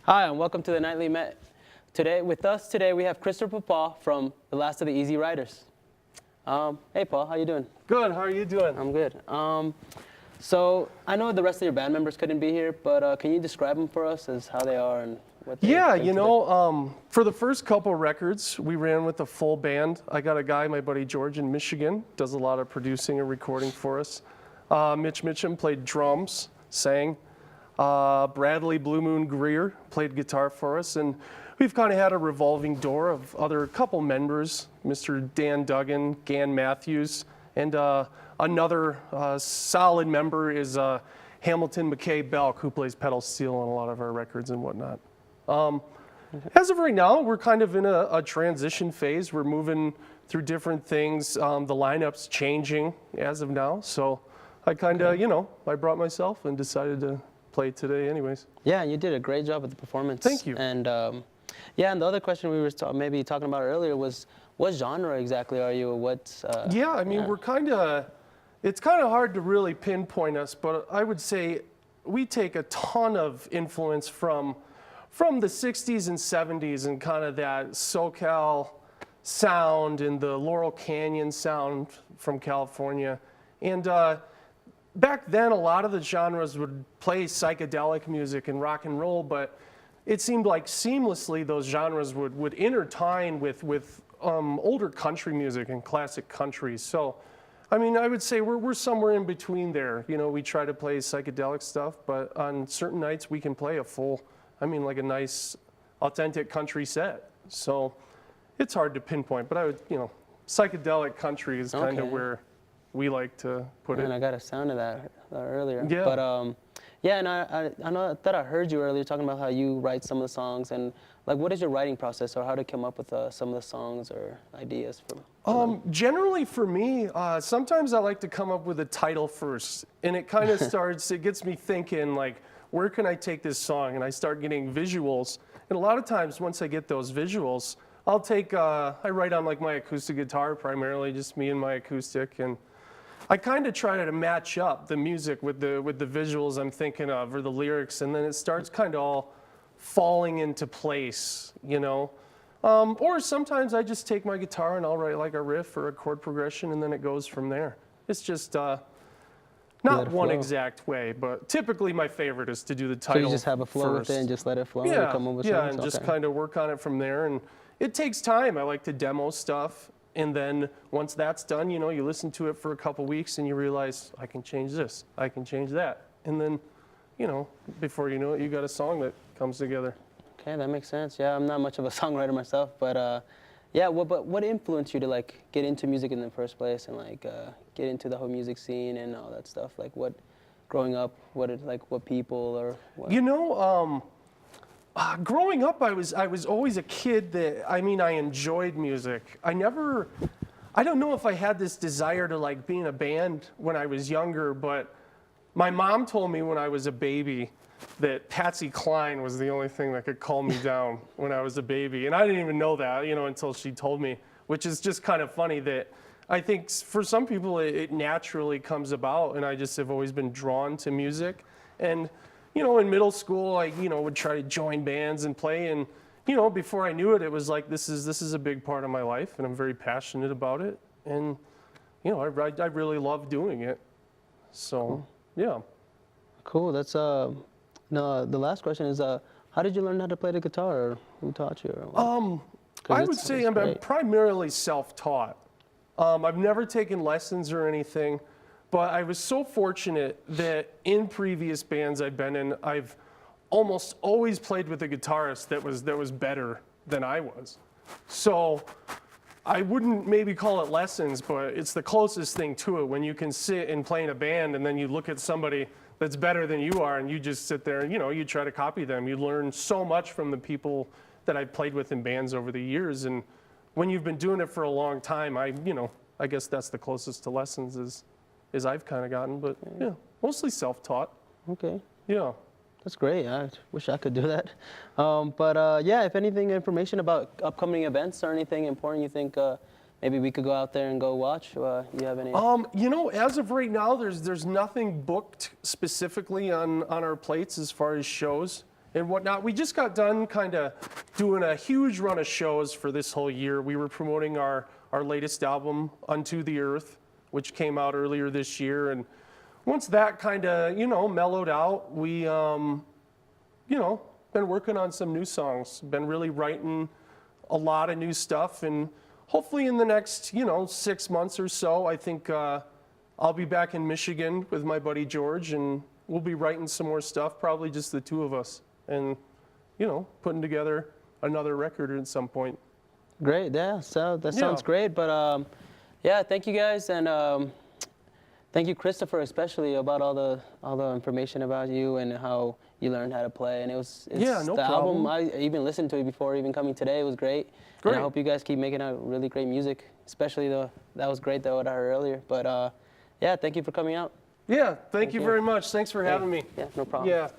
Hi, and welcome to the Nightly Met. With us today, we have Christopher Paul from the Last of the Easy Riders. Hey, Paul, how you doing? Good. How are you doing? I'm good. So I know the rest of your band members couldn't be here, but can you describe them for us as how they are and what they Yeah, bring to the- for the first couple records, we ran with a full band. I got a guy, my buddy George in Michigan, does a lot of producing and recording for us. Mitch Mitchum played drums, sang. Bradley Blue Moon Greer played guitar for us, and we've kind of had a revolving door of other couple members, Mr. Dan Duggan, Gan Matthews, and another solid member is Hamilton McKay Belk, who plays pedal steel on a lot of our records and whatnot. As of right now, we're kind of in a transition phase. We're moving through different things. The lineup's changing as of now, so I kind of, I brought myself and decided to play today anyways. Yeah, you did a great job with the performance. Thank you. And yeah, and the other question we were maybe talking about earlier was, what genre exactly are you? Yeah, I mean, it's kind of hard to really pinpoint us, but I would say we take a ton of influence from the 60s and 70s and kind of that SoCal sound and the Laurel Canyon sound from California. And back then, a lot of the genres would play psychedelic music and rock and roll, but it seemed like seamlessly those genres would intertwine with older country music and classic country. So, I mean, I would say we're somewhere in between there. You know, we try to play psychedelic stuff, but on certain nights we can play a full, like a nice, authentic country set. So it's hard to pinpoint, but I would, psychedelic country is kind of where we like to put it. And I got a sound of that earlier. Yeah. But yeah, and I know that I heard you earlier talking about how you write some of the songs, and like, what is your writing process, or how to come up with some of the songs or ideas for? Generally for me, sometimes I like to come up with a title first, and it kind of it gets me thinking, like, where can I take this song? And I start getting visuals, and a lot of times once I get those visuals, I'll take, I write on like my acoustic guitar primarily, just me and my acoustic, and I kind of try to match up the music with the visuals I'm thinking of or the lyrics, and then it starts kind of all falling into place, Or sometimes I just take my guitar and I'll write like a riff or a chord progression, and then it goes from there. It's just not one exact way, but typically my favorite is to do the title. So you just have a flow first. with it and just let it flow? Yeah, and come up with yeah, songs? and just kind of work on it from there. And it takes time. I like to demo stuff. And then once that's done, you listen to it for a couple weeks and you realize, I can change this, I can change that. And then, before you know it, you got a song that comes together. Okay, that makes sense. Yeah, I'm not much of a songwriter myself, but yeah, what influenced you to like get into music in the first place and like get into the whole music scene and all that stuff? Like growing up, what people or what? Growing up, I was always a kid that, I enjoyed music. I don't know if I had this desire to like be in a band when I was younger, but my mom told me when I was a baby that Patsy Cline was the only thing that could calm me down when I was a baby. And I didn't even know that, until she told me, which is just kind of funny that I think for some people it naturally comes about, and I just have always been drawn to music. And in middle school, I, would try to join bands and play, and, before I knew it, it was like, this is a big part of my life, and I'm very passionate about it, and, I really love doing it. So, yeah. Cool. That's no. The last question is, how did you learn how to play the guitar, or who taught you? I would say I'm primarily self-taught. I've never taken lessons or anything. But I was so fortunate that in previous bands I've been in, I've almost always played with a guitarist that was better than I was. So I wouldn't maybe call it lessons, but it's the closest thing to it when you can sit and play in a band and then you look at somebody that's better than you are and you just sit there and you try to copy them. You learn so much from the people that I've played with in bands over the years, and when you've been doing it for a long time, I guess that's the closest to lessons is I've kind of gotten, but yeah, mostly self-taught. Okay. Yeah. That's great. I wish I could do that. But yeah, if anything, information about upcoming events or anything important you think maybe we could go out there and go watch. You have any? As of right now, there's nothing booked specifically on our plates as far as shows. and whatnot. We just got done kind of doing a huge run of shows for this whole year. We were promoting our latest album, Unto the Earth, which came out earlier this year. And once that kind of, mellowed out, we, been working on some new songs, been really writing a lot of new stuff. And hopefully in the next, 6 months or so, I think I'll be back in Michigan with my buddy George, and we'll be writing some more stuff, probably just the two of us, and, putting together another record at some point. Great, yeah, so that sounds great. But yeah, thank you guys, and thank you, Christopher, especially about all the information about you and how you learned how to play. And it's no the problem. album, I even listened to it before even coming today. It was great. Great. And I hope you guys keep making out really great music, especially that was great though what I heard earlier. But yeah, thank you for coming out. Yeah, thank you very much. Thanks for having me. Yeah, no problem. Yeah.